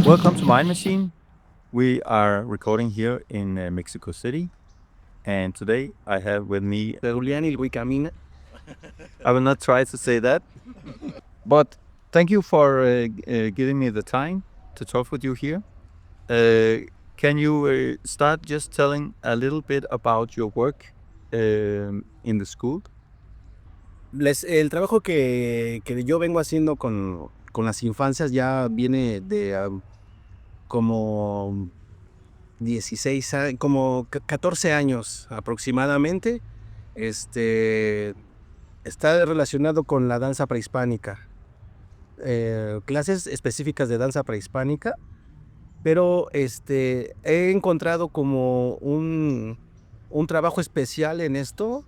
Welcome to Mind Machine. We are recording here in Mexico City, and today I have with me. Julián y Camina. I will not try to say that, but thank you for giving me the time to talk with you here. Can you start just telling a little bit about your work in the school? El trabajo que yo vengo haciendo con las infancias ya viene de como 16 años, como 14 años aproximadamente. Está relacionado con la danza prehispánica. Clases específicas de danza prehispánica, pero he encontrado como un trabajo especial en esto,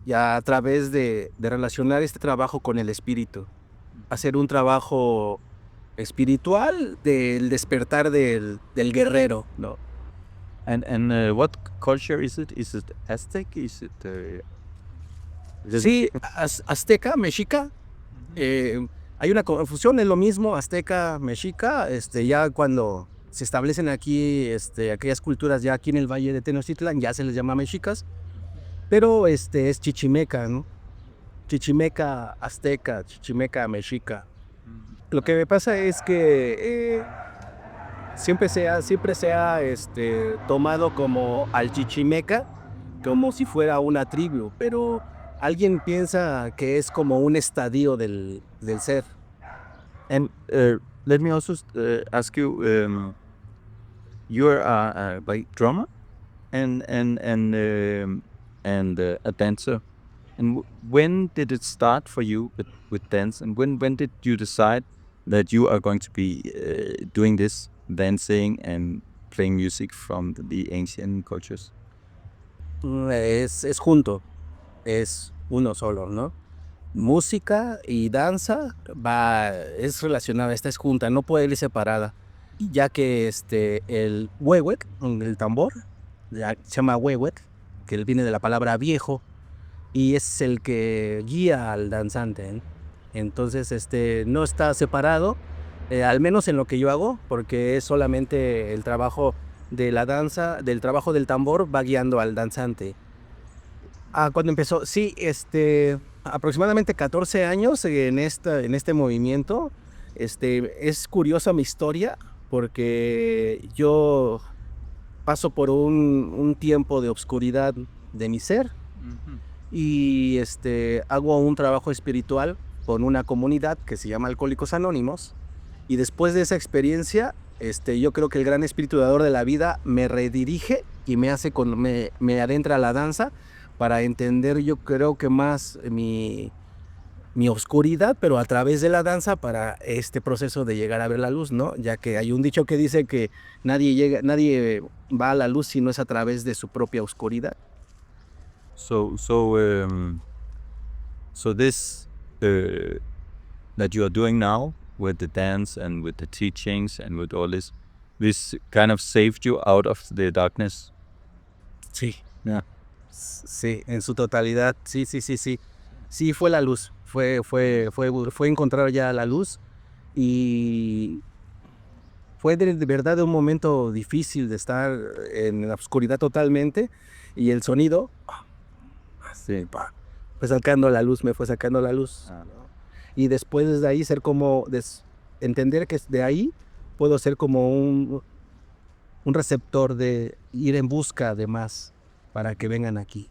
ya a través de relacionar este trabajo con el espíritu. Hacer un trabajo espiritual del despertar del guerrero, ¿no? And what culture is it? Is it Aztec? Sí, azteca, mexica. Hay una confusión, es lo mismo, azteca, mexica. Ya cuando se establecen aquí aquellas culturas ya aquí en el Valle de Tenochtitlan, ya se les llama mexicas. Pero es chichimeca, ¿no? Chichimeca azteca, chichimeca mexica. Lo que me pasa es que siempre se ha tomado como al chichimeca como si fuera una tribu, pero alguien piensa que es como un estadio del ser. And let me also ask you: you're like drummer and a dancer. And when did it start for you with dance? And when did you decide that you are going to be doing this, dancing and playing music from the ancient cultures? Es junto, es uno solo, ¿no? Música y danza es relacionada, esta es junta, no puede ir separada, ya que el huehuec, el tambor, se llama huehuec, que viene de la palabra viejo, y es el que guía al danzante, ¿eh? Entonces no está separado, al menos en lo que yo hago, porque es solamente el trabajo de la danza, del trabajo del tambor va guiando al danzante. Cuando empezó, sí, aproximadamente 14 años en este movimiento. Es curiosa mi historia porque yo paso por un tiempo de obscuridad de mi ser y hago un trabajo espiritual con una comunidad que se llama Alcohólicos Anónimos, y después de esa experiencia yo creo que el gran espíritu dador de la vida me redirige y me adentra a la danza para entender, yo creo que más mi oscuridad, pero a través de la danza para este proceso de llegar a ver la luz, ¿no? Ya que hay un dicho que dice que nadie va a la luz si no es a través de su propia oscuridad. So this that you are doing now with the dance and with the teachings and with all this kind of saved you out of the darkness. Sí. Yeah. Sí, en su totalidad, sí. Sí, fue la luz, fue encontrar ya la luz, y fue de verdad un momento difícil de estar en la oscuridad totalmente, y el sonido, sí, fue sacando la luz, me fue sacando la luz. ¿No? Y después de ahí entender que de ahí puedo ser como un receptor de ir en busca de más para que vengan aquí.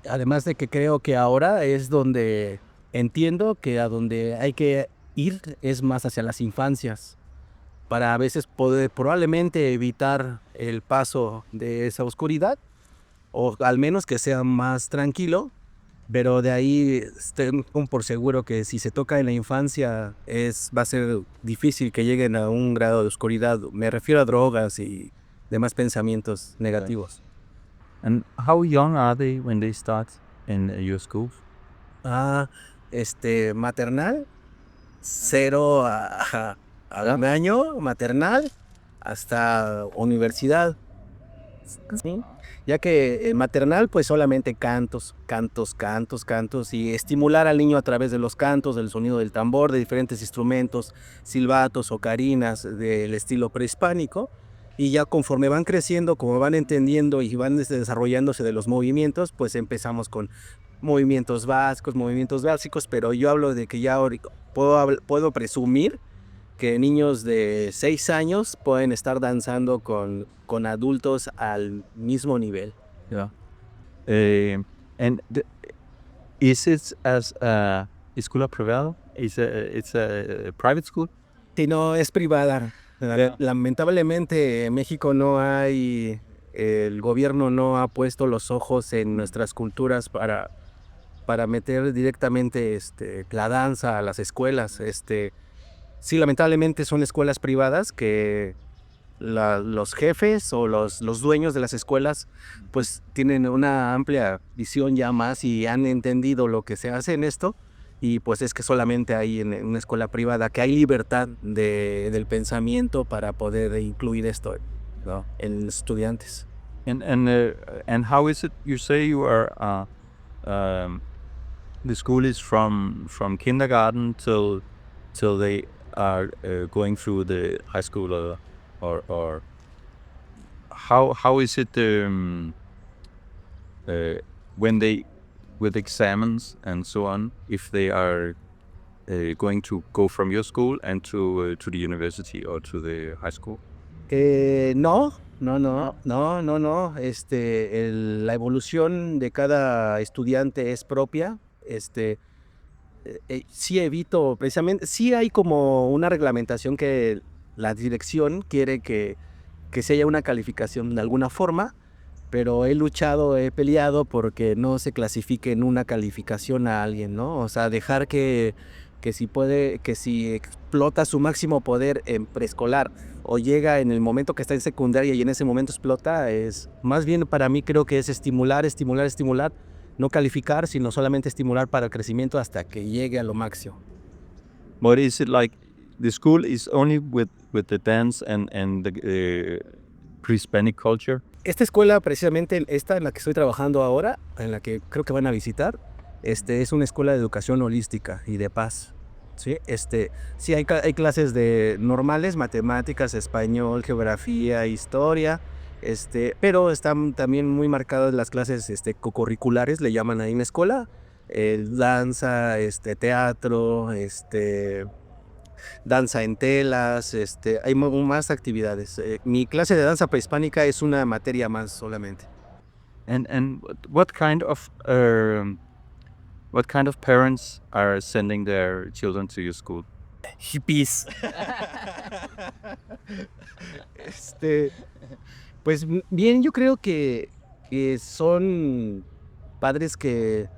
Además de que creo que ahora es donde entiendo que a donde hay que ir es más hacia las infancias, para a veces poder probablemente evitar el paso de esa oscuridad, o al menos que sea más tranquilo, pero de ahí estoy por seguro que si se toca en la infancia va a ser difícil que lleguen a un grado de oscuridad. Me refiero a drogas y demás pensamientos negativos. And how young are they when they start in your schools? Maternal, 0 a un año, maternal, hasta universidad. ¿sí? Ya que en maternal pues solamente cantos, cantos, cantos, cantos y estimular al niño a través de los cantos, del sonido del tambor, de diferentes instrumentos, silbatos, ocarinas del estilo prehispánico. Y ya conforme van creciendo, como van entendiendo y van desarrollándose de los movimientos, pues empezamos con movimientos básicos, pero yo hablo de que ya puedo presumir que niños de 6 años pueden estar danzando con adultos al mismo nivel. Yeah. And is it as a escuela privada? It's a private school? Si no, es privada. Yeah. Lamentablemente en México no hay, el gobierno no ha puesto los ojos en nuestras culturas para meter directamente la danza a las escuelas. Sí, lamentablemente son escuelas privadas que los jefes o los dueños de las escuelas pues tienen una amplia visión ya más y han entendido lo que se hace en esto y pues es que solamente hay en una escuela privada que hay libertad del pensamiento para poder incluir esto, ¿no?, en los estudiantes. And how is it? You say you are the school is from kindergarten till they are going through the high school, or how is it when they with examens and so on, if they are going to go from your school and to the university or to the high school? No. La evolución de cada estudiante es propia. Sí evito precisamente, sí hay como una reglamentación que la dirección quiere que se haya una calificación de alguna forma, pero he luchado, he peleado porque no se clasifique en una calificación a alguien, ¿no? O sea, dejar que si explota su máximo poder en preescolar o llega en el momento que está en secundaria y en ese momento explota, es más bien para mí creo que es estimular, no calificar, sino solamente estimular para el crecimiento hasta que llegue a lo máximo. But is it like the school is only with the dance and the pre-Hispanic culture? Esta escuela, precisamente esta en la que estoy trabajando ahora, en la que creo que van a visitar, es una escuela de educación holística y de paz. Sí, sí hay clases de normales, matemáticas, español, geografía, historia, pero están también muy marcadas las clases cocurriculares, le llaman ahí en la escuela, danza, teatro, danza en telas, hay más actividades. Mi clase de danza prehispánica es una materia más solamente. And what kind of parents are sending their children to your school? Hippies. Pues bien, yo creo que son padres que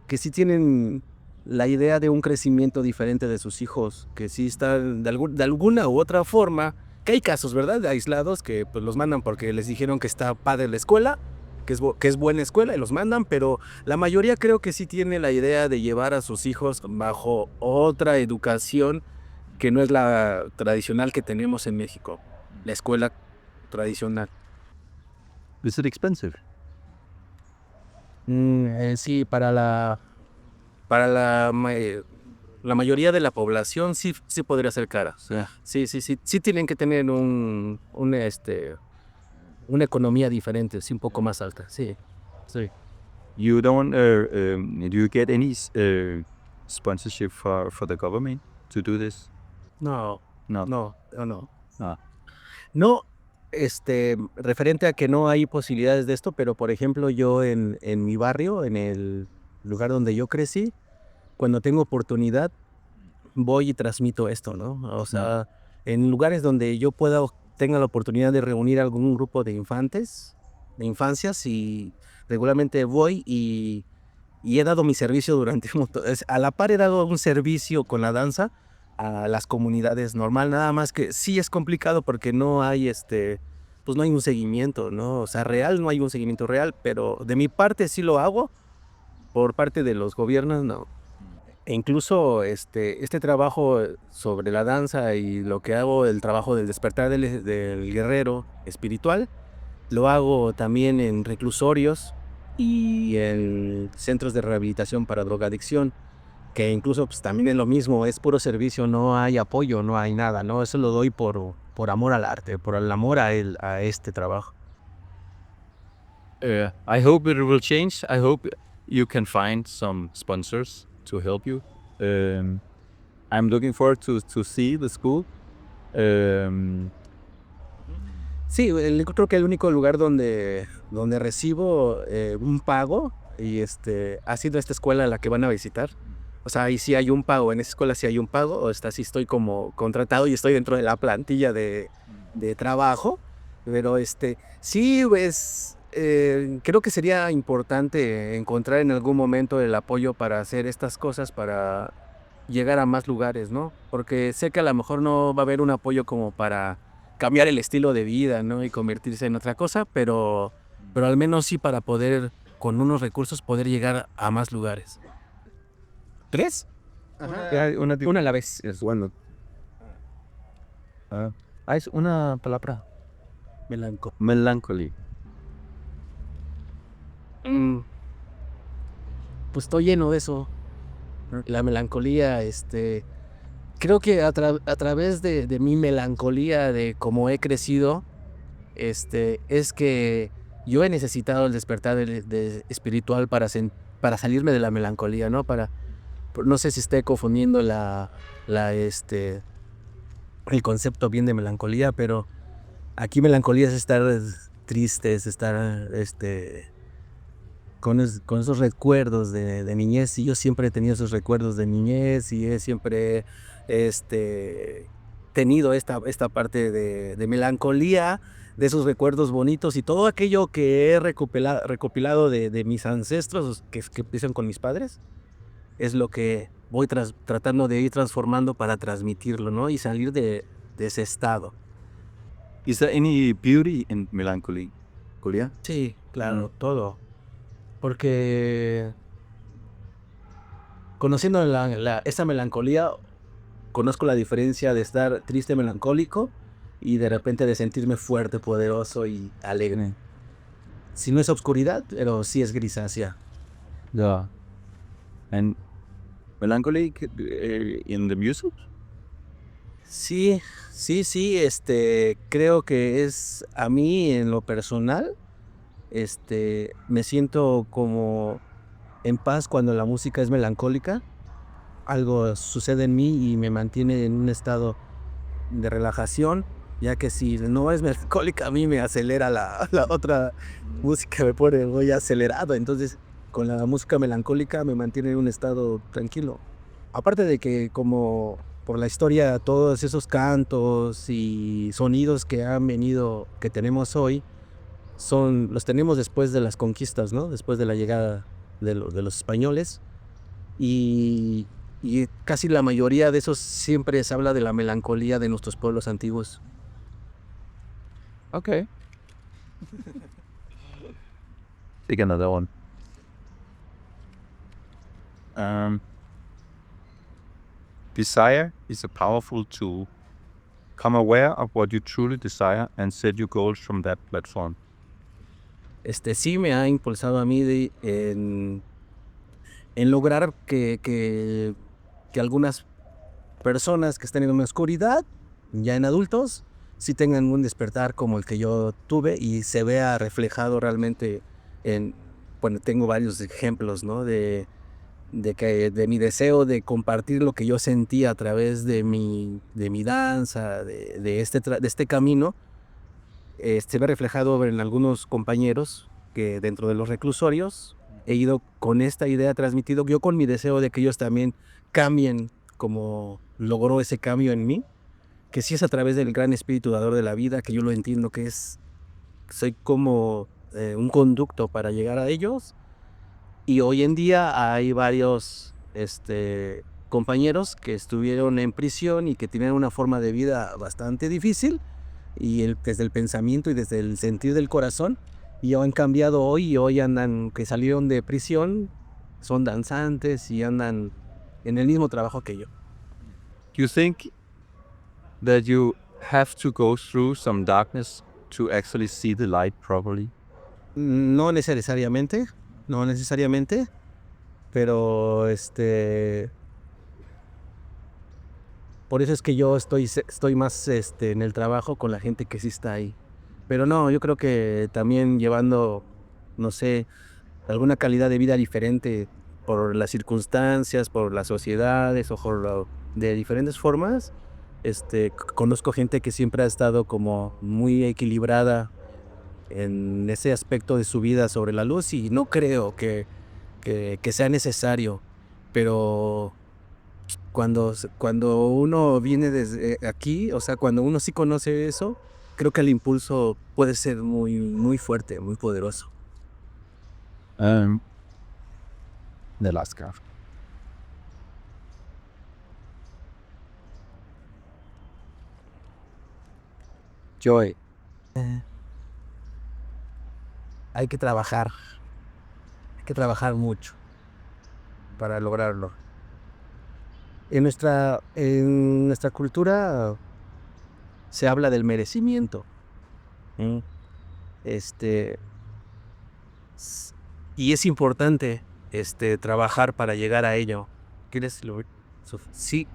sí tienen la idea de un crecimiento diferente de sus hijos, que sí están de alguna u otra forma, que hay casos, ¿verdad?, de aislados que pues los mandan porque les dijeron que está padre la escuela, que es buena escuela y los mandan, pero la mayoría creo que sí tiene la idea de llevar a sus hijos bajo otra educación que no es la tradicional que tenemos en México, la escuela tradicional. Is it expensive? Sí, para la mayoría de la población sí podría ser cara. Sí tienen que tener una economía diferente, sí, un poco más alta, sí. You don't do you get any sponsorship for the government to do this? No. Ah. No, referente a que no hay posibilidades de esto, pero por ejemplo yo en mi barrio, en el lugar donde yo crecí, cuando tengo oportunidad voy y transmito esto, ¿no? O sea, en lugares donde yo tenga la oportunidad de reunir algún grupo de infancias, y regularmente voy y he dado mi servicio durante a la par he dado un servicio con la danza a las comunidades normal, nada más que sí es complicado porque no hay pues no hay un seguimiento, ¿no? O sea, no hay un seguimiento real, pero de mi parte sí lo hago, por parte de los gobiernos no. E incluso este trabajo sobre la danza y lo que hago, el trabajo del despertar del guerrero espiritual, Lo hago también en reclusorios y en centros de rehabilitación para drogadicción, que incluso pues, también es lo mismo, es puro servicio, no hay apoyo, no hay nada, ¿no? Eso lo doy por amor al arte, por el amor a este trabajo. I hope it will change. I hope you can find some sponsors to help you. I'm looking forward to see the school. Um, Sí, creo que el único lugar donde recibo un pago y ha sido esta escuela a la que van a visitar. O sea, ahí sí hay un pago, en esa escuela sí hay un pago, o sea, sí estoy como contratado y estoy dentro de la plantilla de trabajo, pero sí, pues creo que sería importante encontrar en algún momento el apoyo para hacer estas cosas, para llegar a más lugares, ¿no? Porque sé que a lo mejor no va a haber un apoyo como para cambiar el estilo de vida, ¿no? Y convertirse en otra cosa, pero al menos sí para poder, con unos recursos, poder llegar a más lugares. ¿Tres? Una a la vez. yes, bueno. Es una palabra. Melancholy. Mm, pues estoy lleno de eso. La melancolía, creo que a través de mi melancolía, de cómo he crecido, es que yo he necesitado el despertar espiritual para salirme de la melancolía, ¿no? No sé si esté confundiendo el concepto bien de melancolía, pero aquí melancolía es estar triste, es estar, con esos recuerdos de niñez, y yo siempre he tenido esos recuerdos de niñez y he siempre, tenido esta parte de melancolía, de esos recuerdos bonitos y todo aquello que he recopilado de mis ancestros que empiezan con mis padres, es lo que voy tratando de ir transformando para transmitirlo, ¿no? Y salir de ese estado. Is there any beauty in melancholy? Julia? Sí, claro, todo. Porque conociendo esa melancolía, conozco la diferencia de estar triste, melancólico y de repente de sentirme fuerte, poderoso y alegre. Si no es oscuridad, pero sí es grisácea. Yeah. And melancholy in the music? Sí, sí, creo que es a mí en lo personal, me siento como en paz cuando la música es melancólica. Algo sucede en mí y me mantiene en un estado de relajación, ya que si no es melancólica a mí me acelera la otra música, me pone muy acelerado, entonces con la música melancólica me mantiene en un estado tranquilo. Aparte de que como por la historia, todos esos cantos y sonidos que han venido, que tenemos hoy, los tenemos después de las conquistas, ¿no? Después de la llegada de los españoles. Y, y casi la mayoría de esos siempre se habla de la melancolía de nuestros pueblos antiguos. Okay. Take another one. Desire is a powerful tool. Come aware of what you truly desire and set your goals from that platform. Sí me ha impulsado a mí en lograr que algunas personas que estén en una oscuridad, ya en adultos, sí tengan un despertar como el que yo tuve y se vea reflejado realmente bueno, tengo varios ejemplos, ¿no? De mi deseo de compartir lo que yo sentía a través de mi danza, de este camino, se ve reflejado en algunos compañeros que dentro de los reclusorios he ido con esta idea transmitido, yo con mi deseo de que ellos también cambien como logró ese cambio en mí, que sí es a través del gran espíritu dador de la vida, que yo lo entiendo que soy como un conducto para llegar a ellos. Y hoy en día hay varios compañeros que estuvieron en prisión y que tienen una forma de vida bastante difícil, y desde el pensamiento y desde el sentir del corazón, y han cambiado hoy, y hoy andan, que salieron de prisión, son danzantes y andan en el mismo trabajo que yo. Do you think that you have to go through some darkness to actually see the light properly? No necesariamente, pero por eso es que yo estoy más en el trabajo con la gente que sí está ahí. Pero no, yo creo que también llevando, no sé, alguna calidad de vida diferente por las circunstancias, por las sociedades o de diferentes formas. Conozco gente que siempre ha estado como muy equilibrada en ese aspecto de su vida sobre la luz y no creo que sea necesario, pero cuando uno viene desde aquí, o sea, cuando uno sí conoce eso, creo que el impulso puede ser muy, muy fuerte, muy poderoso. The last card. Joy. Hay que trabajar mucho para lograrlo. En nuestra cultura se habla del merecimiento. ¿Mm? Este, s- y es importante trabajar para llegar a ello. ¿Quieres lo- Sí,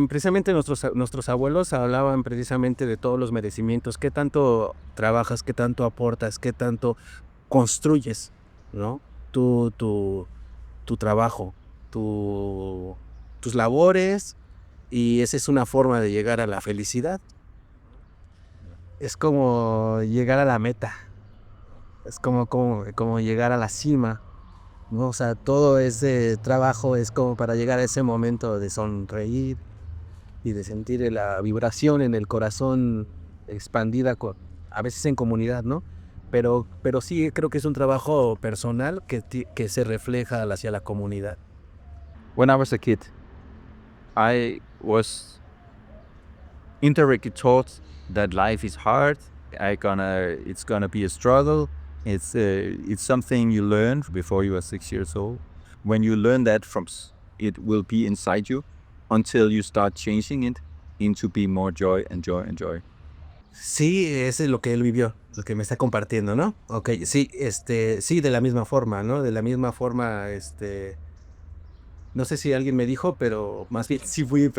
precisamente nuestros abuelos hablaban precisamente de todos los merecimientos, qué tanto trabajas, qué tanto aportas, qué tanto construyes, ¿no? Tu, tu, tu trabajo, tus labores, y esa es una forma de llegar a la felicidad. Es como llegar a la meta, es como llegar a la cima, ¿no? O sea, todo ese trabajo es como para llegar a ese momento de sonreír y de sentir la vibración en el corazón expandida, a veces en comunidad, ¿no? Pero sí creo que es un trabajo personal que se refleja hacia la comunidad. When I was a kid, I was indirectly taught that life is hard. It's gonna be a struggle. It's something you learn before you are 6 years old. When you learn that it will be inside you until you start changing it into be more joy and joy and joy. Sí, ese es lo que él vivió, lo que me está compartiendo, ¿no? Ok, sí, sí, de la misma forma, ¿no? De la misma forma, no sé si alguien me dijo, pero más bien sí fui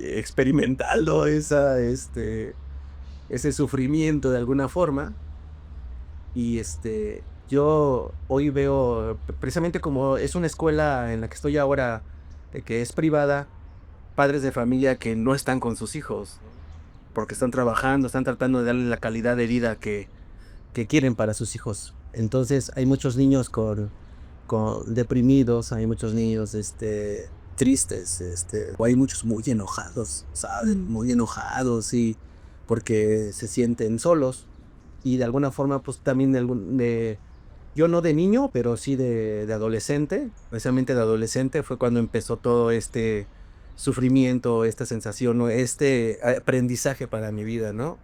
experimentando ese sufrimiento de alguna forma. Y yo hoy veo, precisamente como es una escuela en la que estoy ahora, de que es privada, padres de familia que no están con sus hijos, porque están trabajando, están tratando de darle la calidad de vida que quieren para sus hijos. Entonces hay muchos niños con deprimidos, hay muchos niños tristes, o hay muchos muy enojados, ¿saben? Muy enojados y porque se sienten solos y de alguna forma pues también yo no de niño, pero sí de adolescente, precisamente de adolescente fue cuando empezó todo este sufrimiento, esta sensación, ¿no? Este aprendizaje para mi vida, ¿no?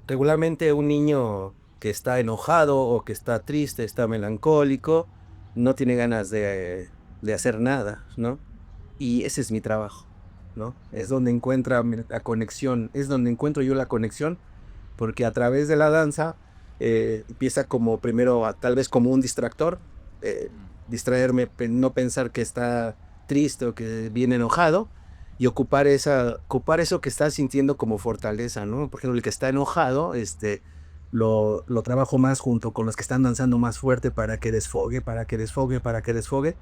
Regularmente un niño que está enojado o que está triste, está melancólico, no tiene ganas de hacer nada, ¿no? Y ese es mi trabajo, ¿no? Es donde la conexión, es donde encuentro yo la conexión, porque a través de la danza empieza como primero, tal vez como un distractor, distraerme, no pensar que está triste o que viene enojado, y ocupar eso que está sintiendo como fortaleza, ¿no? Por ejemplo, el que está enojado, lo trabajo más junto con los que están danzando más fuerte para que desfogue, para que desfogue, para que desfogue.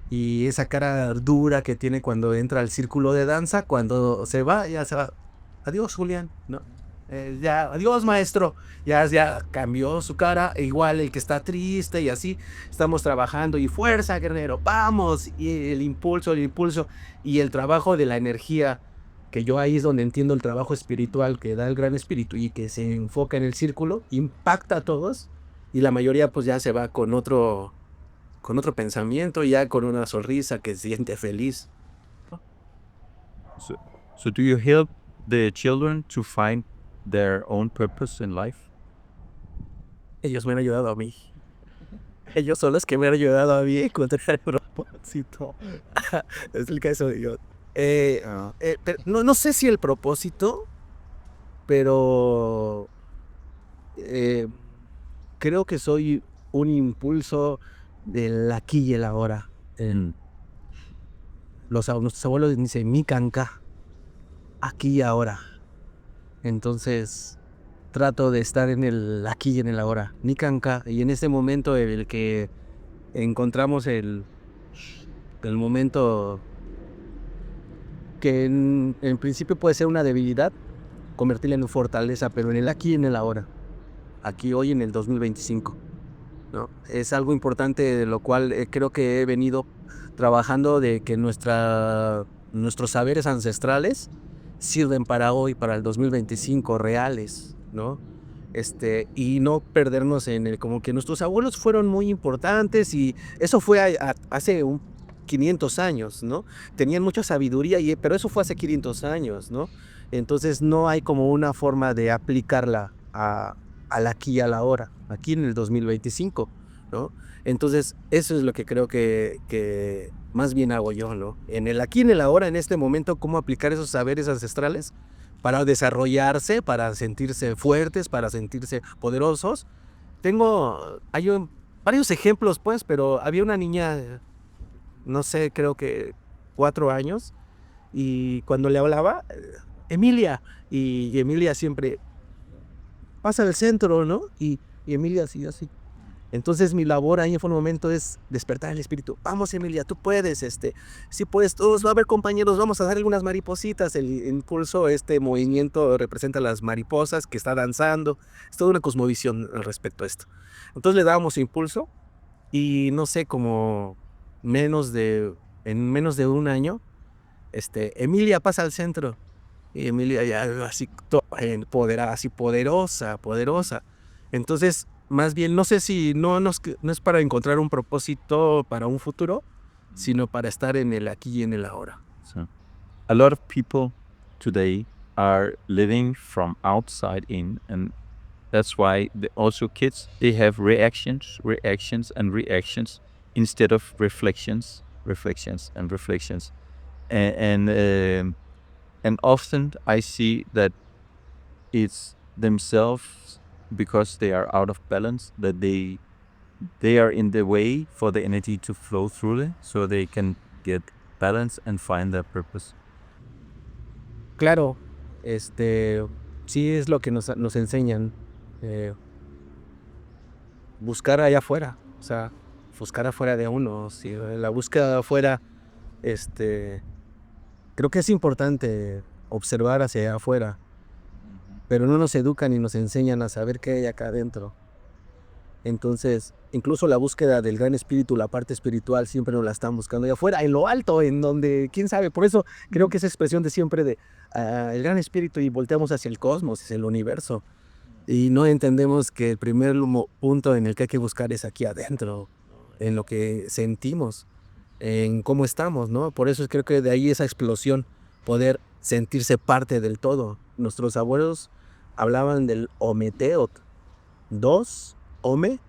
Y esa cara dura que tiene cuando entra al círculo de danza, cuando se va, ya se va. Adiós, Julián, ¿no? Ya, adiós, maestro. Ya cambió su cara. E igual el que está triste y así. Estamos trabajando y fuerza, guerrero, vamos. Y el impulso y el trabajo de la energía, que yo ahí es donde entiendo el trabajo espiritual que da el gran espíritu y que se enfoca en el círculo, impacta a todos y la mayoría pues ya se va con otro pensamiento, ya con una sonrisa que se siente feliz. So, so do you help the children to find their own purpose in life? Ellos me han ayudado a mí. Ellos son los que me han ayudado a mí a encontrar el propósito. Es el caso de Dios. No sé si el propósito, pero creo que soy un impulso del aquí y el ahora. Nuestros abuelos dicen mi canca, aquí y ahora. Entonces trato de estar en el aquí y en el ahora, mi canca, y en ese momento en el que encontramos el momento que en principio puede ser una debilidad, convertirla en fortaleza, pero en el aquí y en el ahora, aquí hoy en el 2025, ¿no? Es algo importante de lo cual creo que he venido trabajando, de que nuestros saberes ancestrales sirven para hoy, para el 2025, reales, ¿no? Y no perdernos en el como que nuestros abuelos fueron muy importantes y eso fue hace 500 años, ¿no? Tenían mucha sabiduría, pero eso fue hace 500 años, ¿no? Entonces no hay como una forma de aplicarla al aquí y a la hora, aquí en el 2025, ¿no? Entonces eso es lo que creo que más bien hago yo, ¿no? En el aquí y en el ahora, en este momento, cómo aplicar esos saberes ancestrales para desarrollarse, para sentirse fuertes, para sentirse poderosos. Hay varios ejemplos, pues, pero había una niña, no sé, creo que 4 años, y cuando le hablaba, Emilia, y Emilia siempre pasa del centro, ¿no? Y Emilia así, así. Entonces mi labor ahí en un momento es despertar el espíritu. Vamos, Emilia, tú puedes, sí puedes, todos va a haber compañeros, vamos a dar algunas maripositas. El impulso, este movimiento representa las mariposas que está danzando. Es toda una cosmovisión al respecto a esto. Entonces le dábamos impulso y no sé, como en menos de un año, Emilia pasa al centro. Y Emilia ya así empoderada, así poderosa, poderosa. Entonces, más bien, no sé si no es para encontrar un propósito para un futuro, sino para estar en el aquí y en el ahora. So, a lot of people today are living from outside in, and that's why also kids, they have reactions instead of reflections. And often I see that it's themselves, because they are out of balance, that they are in the way for the energy to flow through it, so they can get balance and find their purpose. Claro, sí es lo que nos enseñan, buscar allá afuera, o sea, buscar afuera de uno. Si la búsqueda afuera, creo que es importante observar hacia allá afuera, pero no nos educan y nos enseñan a saber qué hay acá adentro. Entonces, incluso la búsqueda del gran espíritu, la parte espiritual, siempre nos la están buscando allá afuera, en lo alto, en donde, quién sabe. Por eso creo que esa expresión de siempre de el gran espíritu, y volteamos hacia el cosmos, hacia el universo, y no entendemos que el primer punto en el que hay que buscar es aquí adentro, en lo que sentimos, en cómo estamos, ¿no? Por eso creo que de ahí esa explosión, poder sentirse parte del todo. Nuestros abuelos hablaban del Ometeot, dos, Ome,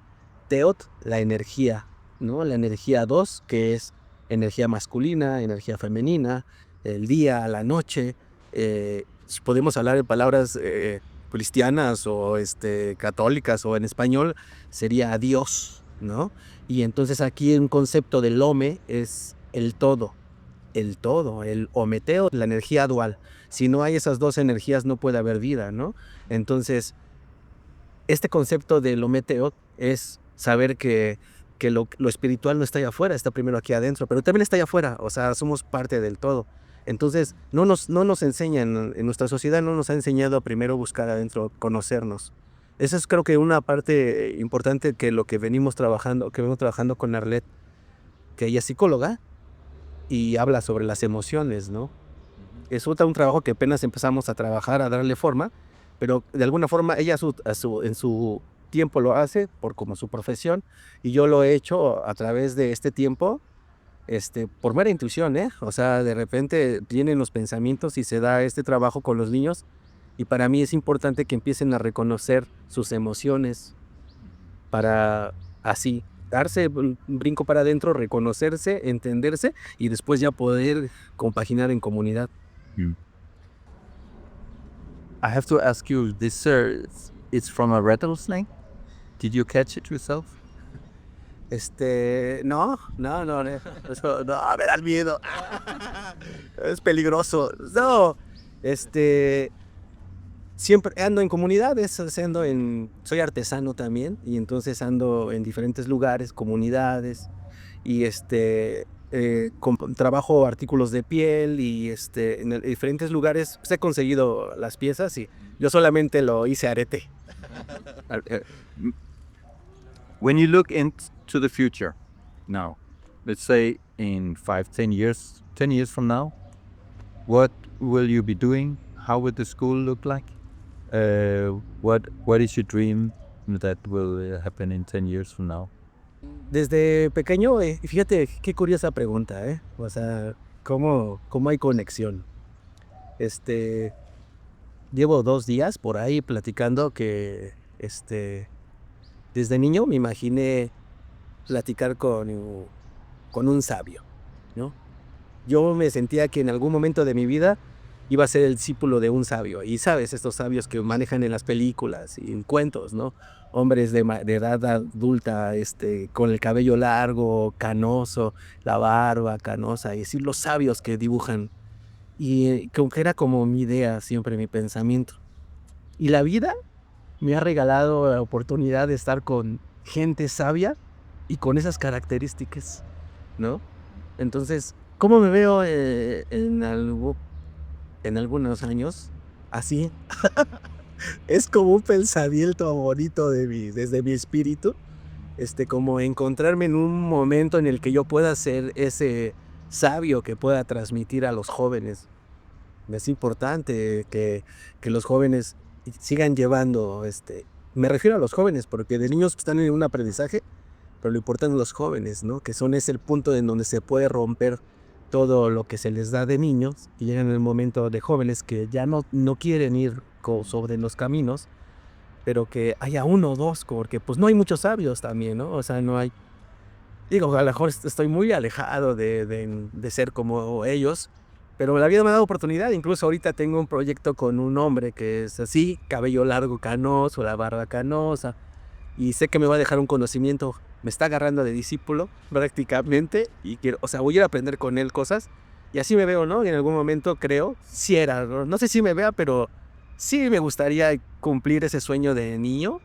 Teot, la energía, ¿no? La energía dos, que es energía masculina, energía femenina, el día, la noche. Podemos hablar en palabras cristianas o católicas, o en español sería Dios, ¿no? Y entonces aquí un concepto del Ome es el todo, el Ometeo, la energía dual. Si no hay esas dos energías, no puede haber vida, ¿no? Entonces, este concepto del Ometeo es saber que lo espiritual no está allá afuera, está primero aquí adentro, pero también está allá afuera, o sea, somos parte del todo. Entonces, no nos enseñan, en nuestra sociedad no nos ha enseñado a primero buscar adentro, conocernos. Esa es, creo que, una parte importante que venimos trabajando con Arlette, que ella es psicóloga y habla sobre las emociones, ¿no? Es un trabajo que apenas empezamos a trabajar, a darle forma, pero de alguna forma ella en su tiempo lo hace como su profesión, y yo lo he hecho a través de este tiempo, por mera intuición, ¿eh? O sea, de repente vienen los pensamientos y se da este trabajo con los niños, y para mí es importante que empiecen a reconocer sus emociones para así darse un brinco para adentro, reconocerse, entenderse y después ya poder compaginar en comunidad. I have to ask you, this it's from a rattlesnake? Did you catch it yourself? No, eso, no, me da miedo. Es peligroso. No, siempre ando en comunidades, soy artesano también, y entonces ando en diferentes lugares, comunidades, y trabajo artículos de piel, y en diferentes lugares pues, he conseguido las piezas, y yo solamente lo hice arete. When you look into the future now, let's say in 5, 10 years, 10 years from now, what will you be doing? How would the school look like? What is your dream that will happen in 10 years from now? Desde pequeño, fíjate qué curiosa pregunta, ¿eh? O sea, cómo hay conexión. Llevo 2 días por ahí platicando que, desde niño me imaginé platicar con un sabio, ¿no? Yo me sentía que en algún momento de mi vida iba a ser el discípulo de un sabio. Y sabes, estos sabios que manejan en las películas y en cuentos, ¿no? Hombres de edad adulta, con el cabello largo, canoso, la barba canosa, y decir los sabios que dibujan. Y como que era como mi idea, siempre mi pensamiento. Y la vida me ha regalado la oportunidad de estar con gente sabia y con esas características, ¿no? Entonces, ¿cómo me veo en algunos años? Así. Es como un pensamiento bonito desde mi espíritu, como encontrarme en un momento en el que yo pueda ser ese sabio que pueda transmitir a los jóvenes. Es importante que los jóvenes sigan llevando, me refiero a los jóvenes, porque de niños están en un aprendizaje, pero lo importante son los jóvenes, ¿no? Que es el punto en donde se puede romper todo lo que se les da de niños y llegan el momento de jóvenes que ya no quieren ir sobre los caminos, pero que haya uno o dos, porque pues no hay muchos sabios también, ¿no? O sea, no hay, digo, a lo mejor estoy muy alejado de ser como ellos, pero la vida me ha dado oportunidad. Incluso ahorita tengo un proyecto con un hombre que es así, cabello largo canoso, la barba canosa, y sé que me va a dejar un conocimiento, me está agarrando de discípulo prácticamente, y quiero, o sea, voy a ir a aprender con él cosas, y así me veo, ¿no? Y en algún momento creo, si era, no sé si me vea, pero sí me gustaría cumplir ese sueño de niño,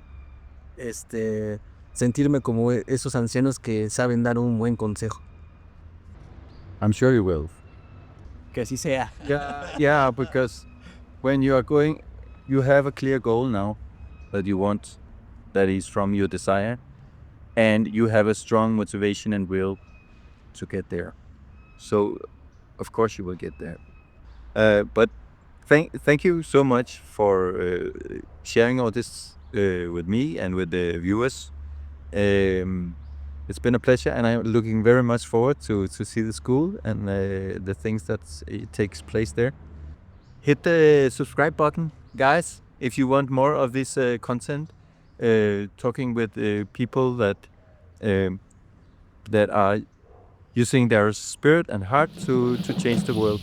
sentirme como esos ancianos que saben dar un buen consejo. I'm sure you will. Que así sea. Yeah, because when you are going, you have a clear goal now that you want, that is from your desire, and you have a strong motivation and will to get there. So, of course, you will get there. But thank you so much for sharing all this with me and with the viewers. It's been a pleasure, and I'm looking very much forward to see the school and the things that it takes place there. Hit the subscribe button, guys, if you want more of this content, talking with people that are using their spirit and heart to change the world.